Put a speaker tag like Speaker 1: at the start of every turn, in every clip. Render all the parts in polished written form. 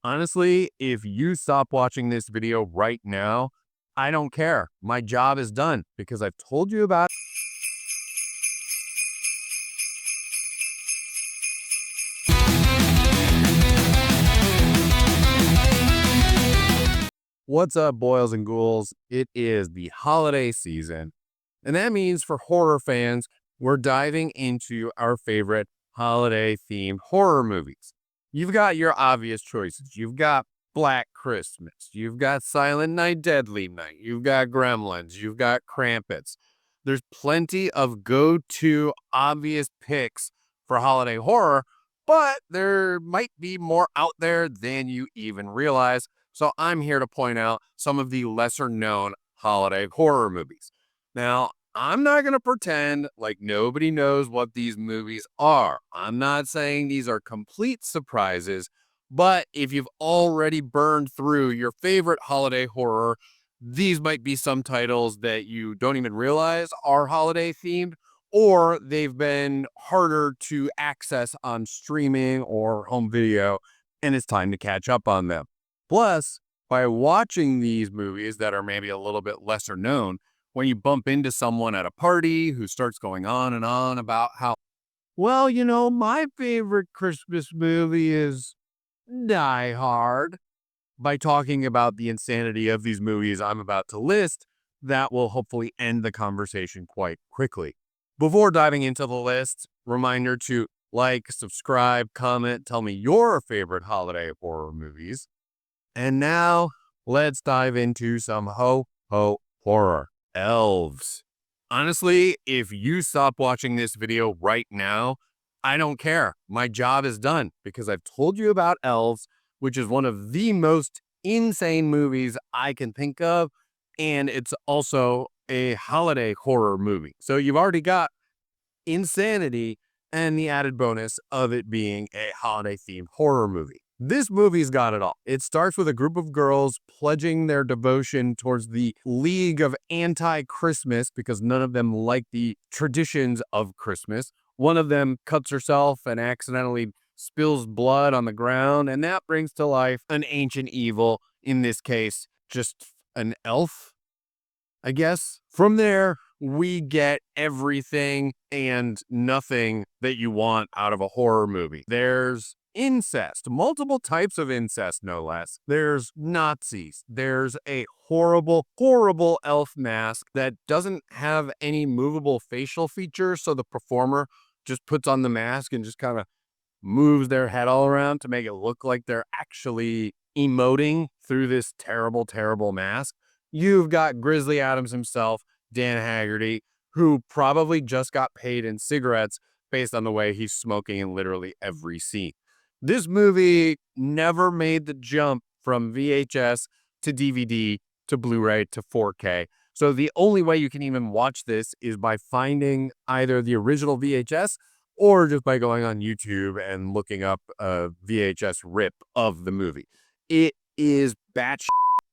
Speaker 1: Honestly, if you stop watching this video right now, I don't care. My job is done because I've told you about. What's up, boils and ghouls? It is the holiday season, and that means for horror fans, we're diving into our favorite holiday-themed horror movies. You've got your obvious choices. You've got Black Christmas. You've got Silent Night, Deadly Night. You've got Gremlins. You've got Krampus. There's plenty of go-to obvious picks for holiday horror, but there might be more out there than you even realize. So I'm here to point out some of the lesser known holiday horror movies. Now, I'm not going to pretend like nobody knows what these movies are. I'm not saying these are complete surprises, but if you've already burned through your favorite holiday horror, these might be some titles that you don't even realize are holiday themed, or they've been harder to access on streaming or home video, and it's time to catch up on them. Plus, by watching these movies that are maybe a little bit lesser known, when you bump into someone at a party who starts going on and on about how, well, my favorite Christmas movie is Die Hard, by talking about the insanity of these movies I'm about to list, that will hopefully end the conversation quite quickly. Before diving into the list, reminder to like, subscribe, comment, tell me your favorite holiday horror movies. And now, let's dive into some ho-ho horror. Elves. Honestly, if you stop watching this video right now, I don't care. My job is done because I've told you about Elves, which is one of the most insane movies I can think of, and it's also a holiday horror movie. So you've already got insanity and the added bonus of it being a holiday-themed horror movie. This movie's got it all. It starts with a group of girls pledging their devotion towards the League of Anti-Christmas because none of them like the traditions of Christmas. One of them cuts herself and accidentally spills blood on the ground, and that brings to life an ancient evil, in this case, just an elf, I guess. From there, we get everything and nothing that you want out of a horror movie. There's incest, multiple types of incest, no less. There's Nazis. There's a horrible, horrible elf mask that doesn't have any movable facial features, so the performer just puts on the mask and just kind of moves their head all around to make it look like they're actually emoting through this terrible, terrible mask. You've got Grizzly Adams himself, Dan Haggerty, who probably just got paid in cigarettes based on the way he's smoking in literally every scene. This movie never made the jump from VHS to DVD to Blu-ray to 4K. So the only way you can even watch this is by finding either the original VHS or just by going on YouTube and looking up a VHS rip of the movie. It is batshit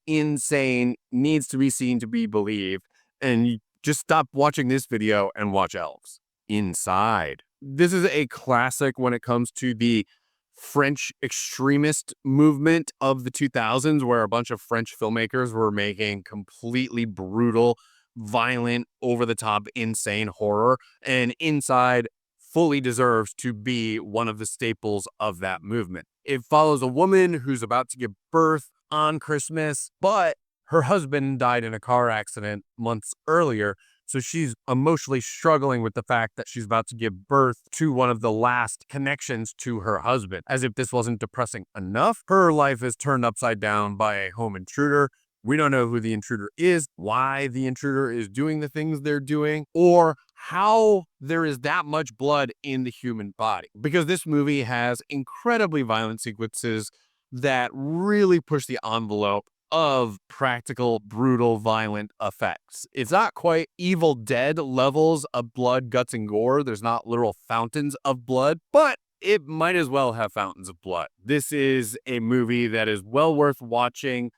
Speaker 1: insane, needs to be seen to be believed, and you just stop watching this video and watch Elves. Inside. This is a classic when it comes to the French extremist movement of the 2000s, where a bunch of French filmmakers were making completely brutal, violent, over-the-top, insane horror, and Inside fully deserves to be one of the staples of that movement. It follows a woman who's about to give birth on Christmas, but her husband died in a car accident months earlier, so she's emotionally struggling with the fact that she's about to give birth to one of the last connections to her husband. As if this wasn't depressing enough, her life is turned upside down by a home intruder. We don't know who the intruder is, why the intruder is doing the things they're doing, or how there is that much blood in the human body. Because this movie has incredibly violent sequences that really push the envelope of practical, brutal, violent effects. It's not quite Evil Dead levels of blood, guts, and gore. There's not literal fountains of blood, but it might as well have fountains of blood. This is a movie that is well worth watching,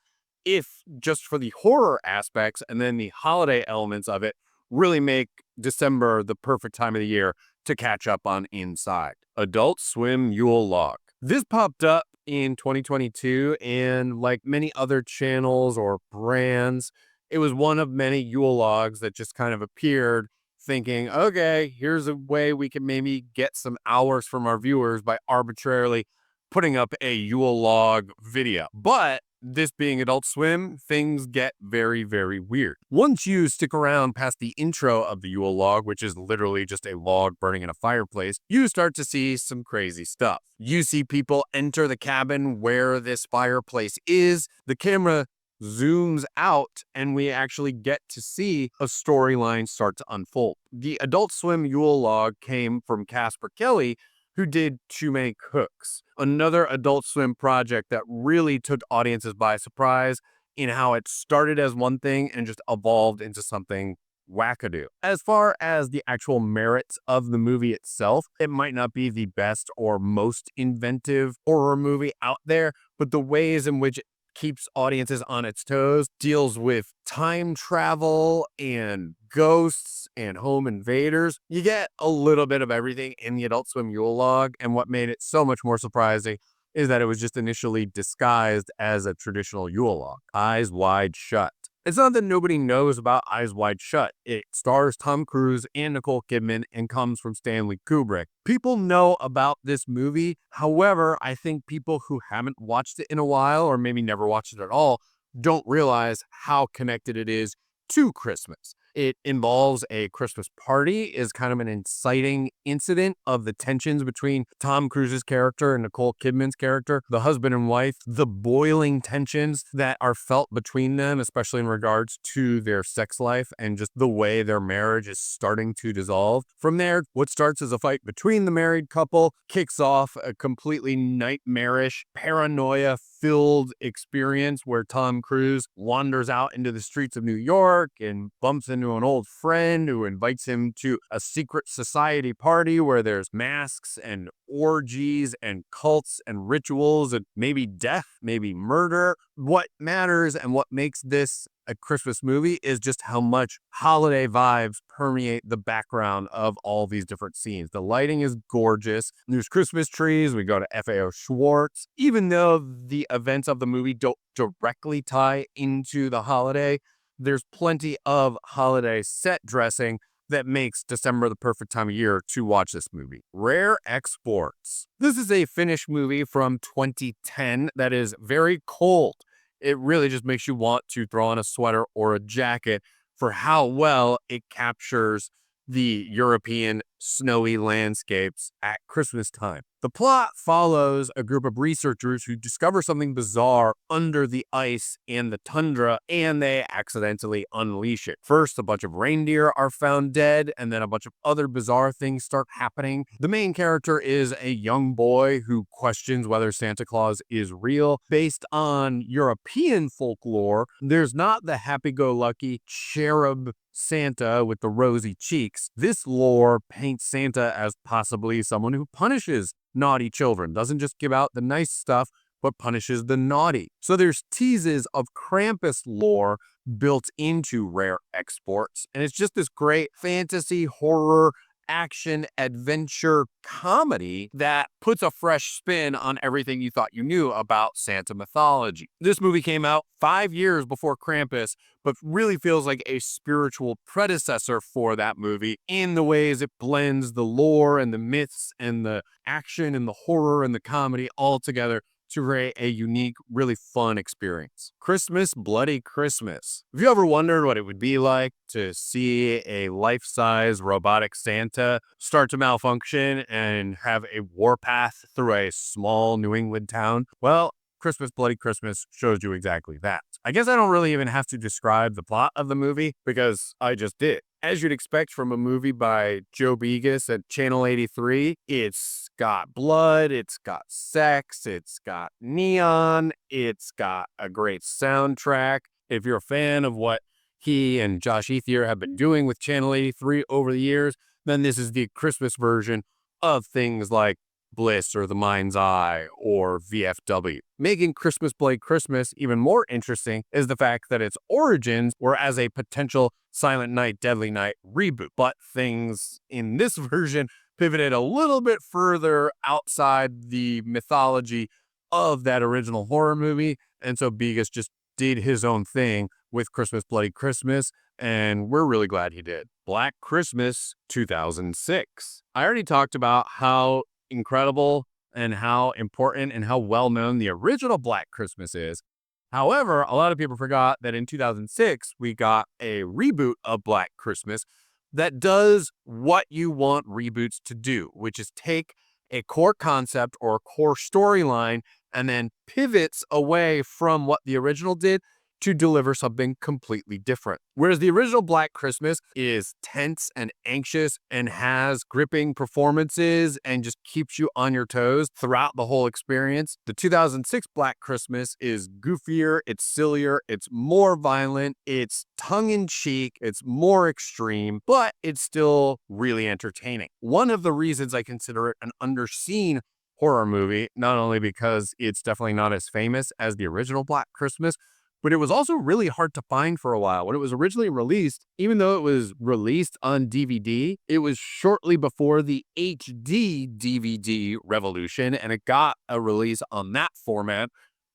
Speaker 1: if just for the horror aspects, and then the holiday elements of it really make December the perfect time of the year to catch up on Inside. Adult Swim Yule Log. This popped up in 2022, and like many other channels or brands, it was one of many Yule logs that just kind of appeared thinking, okay, here's a way we can maybe get some hours from our viewers by arbitrarily putting up a Yule log video. But this being Adult Swim, things get very, very weird. Once you stick around past the intro of the Yule log, which is literally just a log burning in a fireplace, you start to see some crazy stuff. You see people enter the cabin where this fireplace is. The camera zooms out and we actually get to see a storyline start to unfold. The Adult Swim Yule log came from Casper Kelly, who did To Make Hooks, another Adult Swim project that really took audiences by surprise in how it started as one thing and just evolved into something wackadoo. As far as the actual merits of the movie itself, it might not be the best or most inventive horror movie out there, but the ways in which it keeps audiences on its toes, deals with time travel and ghosts and home invaders. You get a little bit of everything in the Adult Swim Yule log, and what made it so much more surprising is that it was just initially disguised as a traditional Yule log. Eyes Wide Shut. It's not that nobody knows about Eyes Wide Shut. It stars Tom Cruise and Nicole Kidman and comes from Stanley Kubrick. People know about this movie. However, I think people who haven't watched it in a while, or maybe never watched it at all, don't realize how connected it is to Christmas. It involves a Christmas party, is kind of an inciting incident of the tensions between Tom Cruise's character and Nicole Kidman's character, the husband and wife, the boiling tensions that are felt between them, especially in regards to their sex life and just the way their marriage is starting to dissolve. From there, what starts as a fight between the married couple kicks off a completely nightmarish, paranoia-filled experience where Tom Cruise wanders out into the streets of New York and bumps into an old friend who invites him to a secret society party where there's masks and orgies and cults and rituals and maybe death, maybe murder. What matters and what makes this a Christmas movie is just how much holiday vibes permeate the background of all these different scenes. The lighting is gorgeous. There's Christmas trees. We go to FAO Schwartz. Even though the events of the movie don't directly tie into the holiday, there's plenty of holiday set dressing that makes December the perfect time of year to watch this movie. Rare Exports. This is a Finnish movie from 2010 that is very cold. It really just makes you want to throw on a sweater or a jacket for how well it captures the European snowy landscapes at Christmas time. The plot follows a group of researchers who discover something bizarre under the ice and the tundra, and they accidentally unleash it. First, a bunch of reindeer are found dead, and then a bunch of other bizarre things start happening. The main character is a young boy who questions whether Santa Claus is real. Based on European folklore, there's not the happy-go-lucky cherub Santa with the rosy cheeks. This lore paints Santa as possibly someone who punishes naughty children, doesn't just give out the nice stuff, but punishes the naughty. So there's teases of Krampus lore built into Rare Exports, and it's just this great fantasy, horror, action, adventure comedy that puts a fresh spin on everything you thought you knew about Santa mythology. This movie came out 5 years before Krampus, but really feels like a spiritual predecessor for that movie in the ways it blends the lore and the myths and the action and the horror and the comedy all together to create a unique, really fun experience. Christmas, Bloody Christmas. Have you ever wondered what it would be like to see a life-size robotic Santa start to malfunction and have a warpath through a small New England town? Well, Christmas, Bloody Christmas shows you exactly that. I guess I don't really even have to describe the plot of the movie because I just did. As you'd expect from a movie by Joe Begas at Channel 83, it's got blood, it's got sex, it's got neon, it's got a great soundtrack. If you're a fan of what he and Josh Ethier have been doing with Channel 83 over the years, then this is the Christmas version of things like Bliss or The Mind's Eye or VFW. Making Christmas Bloody Christmas even more interesting is the fact that its origins were as a potential Silent Night, Deadly Night reboot, but things in this version pivoted a little bit further outside the mythology of that original horror movie. And so Begas just did his own thing with Christmas Bloody Christmas, and we're really glad he did. Black Christmas 2006. I already talked about how incredible and how important and how well known the original Black Christmas is. However, a lot of people forgot that in 2006, we got a reboot of Black Christmas that does what you want reboots to do, which is take a core concept or a core storyline and then pivots away from what the original did to deliver something completely different. Whereas the original Black Christmas is tense and anxious and has gripping performances and just keeps you on your toes throughout the whole experience, the 2006 Black Christmas is goofier, it's sillier, it's more violent, it's tongue-in-cheek, it's more extreme, but it's still really entertaining. One of the reasons I consider it an underseen horror movie, not only because it's definitely not as famous as the original Black Christmas, but it was also really hard to find for a while. When it was originally released, even though it was released on DVD, it was shortly before the HD DVD revolution, and it got a release on that format,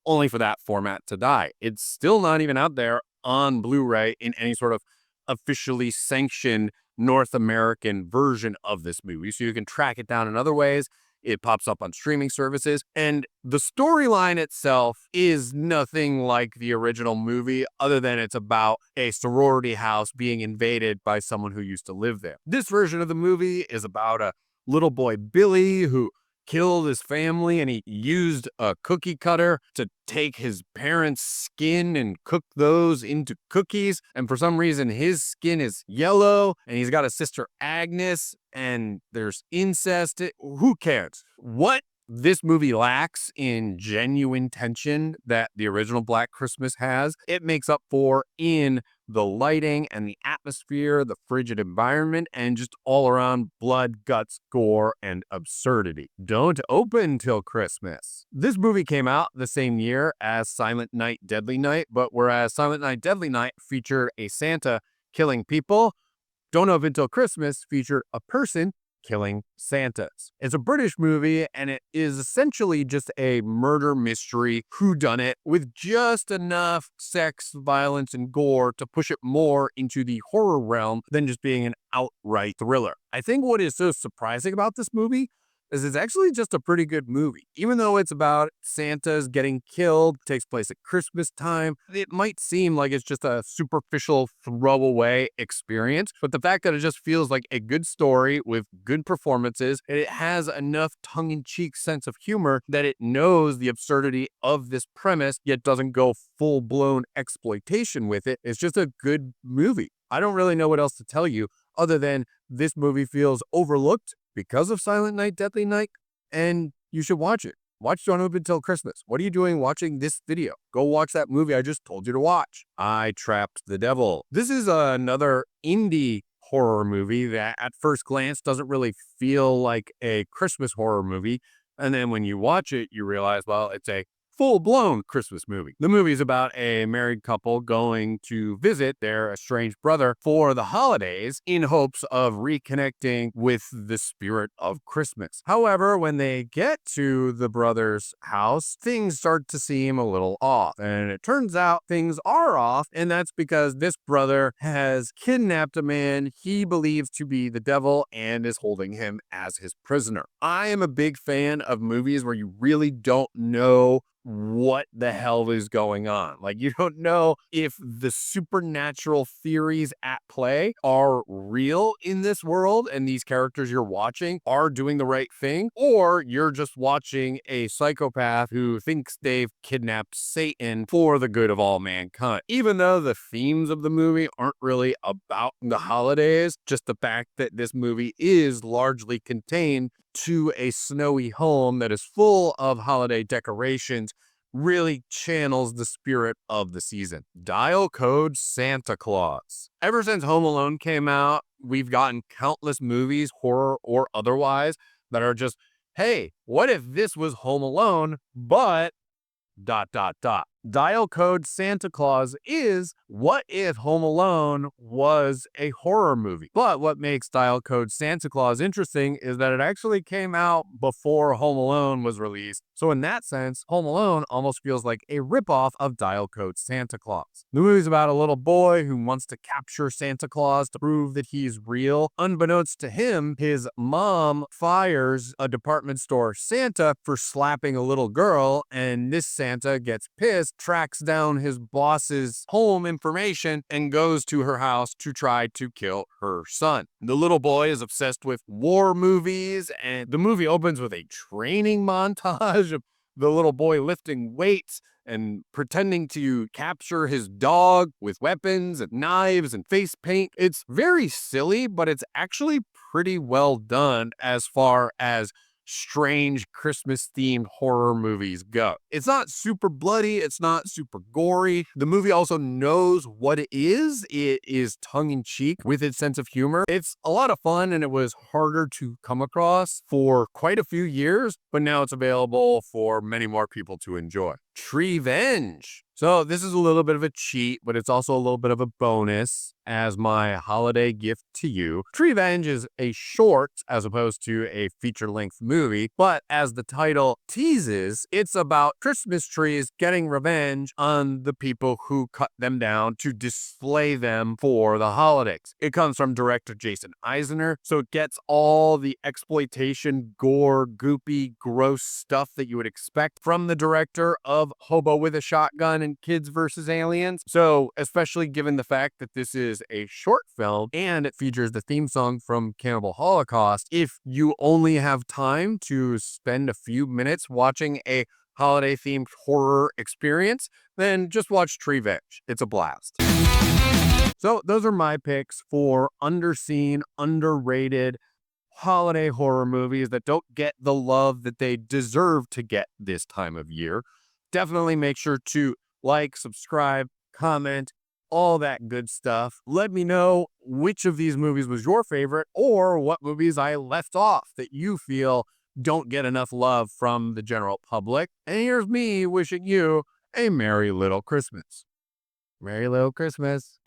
Speaker 1: only for that format to die. It's still not even out there on Blu-ray in any sort of officially sanctioned North American version of this movie. So you can track it down in other ways. It pops up on streaming services, and the storyline itself is nothing like the original movie, other than it's about a sorority house being invaded by someone who used to live there. This version of the movie is about a little boy, Billy, who killed his family, and he used a cookie cutter to take his parents' skin and cook those into cookies. And for some reason, his skin is yellow, and he's got a sister, Agnes, and there's incest. Who cares? What this movie lacks in genuine tension that the original Black Christmas has, it makes up for in the lighting and the atmosphere, the frigid environment, and just all around blood, guts, gore, and absurdity. Don't open till Christmas. This movie came out the same year as Silent Night, Deadly Night, but whereas Silent Night, Deadly Night featured a Santa killing people, Don't Open Till Christmas featured a person killing Santas. It's a British movie, and it is essentially just a murder mystery whodunit with just enough sex, violence, and gore to push it more into the horror realm than just being an outright thriller. I think what is so surprising about this movie is it's actually just a pretty good movie. Even though it's about Santas getting killed, takes place at Christmas time, it might seem like it's just a superficial throwaway experience, but the fact that it just feels like a good story with good performances, and it has enough tongue-in-cheek sense of humor that it knows the absurdity of this premise, yet doesn't go full-blown exploitation with it. It's just a good movie. I don't really know what else to tell you other than this movie feels overlooked because of Silent Night, Deadly Night, and you should watch it. Watch Don't Open Till Christmas. What are you doing watching this video? Go watch that movie I just told you to watch. I Trapped the Devil. This is another indie horror movie that at first glance doesn't really feel like a Christmas horror movie. And then when you watch it, you realize, well, it's a full-blown Christmas movie. The movie is about a married couple going to visit their estranged brother for the holidays in hopes of reconnecting with the spirit of Christmas. However, when they get to the brother's house, things start to seem a little off. And it turns out things are off, and that's because this brother has kidnapped a man he believes to be the devil and is holding him as his prisoner. I am a big fan of movies where you really don't know what the hell is going on. Like, you don't know if the supernatural theories at play are real in this world and these characters you're watching are doing the right thing, or you're just watching a psychopath who thinks they've kidnapped Satan for the good of all mankind. Even though the themes of the movie aren't really about the holidays, just the fact that this movie is largely contained to a snowy home that is full of holiday decorations really channels the spirit of the season. Dial code Santa Claus. Ever since Home Alone came out, we've gotten countless movies, horror or otherwise, that are just, hey, what if this was Home Alone, but ... Dial Code Santa Claus is what if Home Alone was a horror movie? But what makes Dial Code Santa Claus interesting is that it actually came out before Home Alone was released. So in that sense, Home Alone almost feels like a ripoff of Dial Code Santa Claus. The movie's about a little boy who wants to capture Santa Claus to prove that he's real. Unbeknownst to him, his mom fires a department store Santa for slapping a little girl, and this Santa gets pissed, tracks down his boss's home information, and goes to her house to try to kill her son. The little boy is obsessed with war movies, and the movie opens with a training montage of the little boy lifting weights and pretending to capture his dog with weapons and knives and face paint. It's very silly, but it's actually pretty well done as far as strange Christmas-themed horror movies go. It's not super bloody, it's not super gory. The movie also knows what it is. It is tongue-in-cheek with its sense of humor. It's a lot of fun, and it was harder to come across for quite a few years, but now it's available for many more people to enjoy. Treevenge. So this is a little bit of a cheat, but it's also a little bit of a bonus as my holiday gift to you. Treevenge is a short as opposed to a feature-length movie, but as the title teases, it's about Christmas trees getting revenge on the people who cut them down to display them for the holidays. It comes from director Jason Eisner, so it gets all the exploitation, gore, goopy, gross stuff that you would expect from the director of Hobo with a Shotgun and Kids vs. Aliens. So, especially given the fact that this is a short film and it features the theme song from Cannibal Holocaust, if you only have time to spend a few minutes watching a holiday-themed horror experience, then just watch Treevenge. It's a blast. So, those are my picks for underseen, underrated holiday horror movies that don't get the love that they deserve to get this time of year. Definitely make sure to like, subscribe, comment, all that good stuff. Let me know which of these movies was your favorite or what movies I left off that you feel don't get enough love from the general public. And here's me wishing you a Merry Little Christmas. Merry Little Christmas.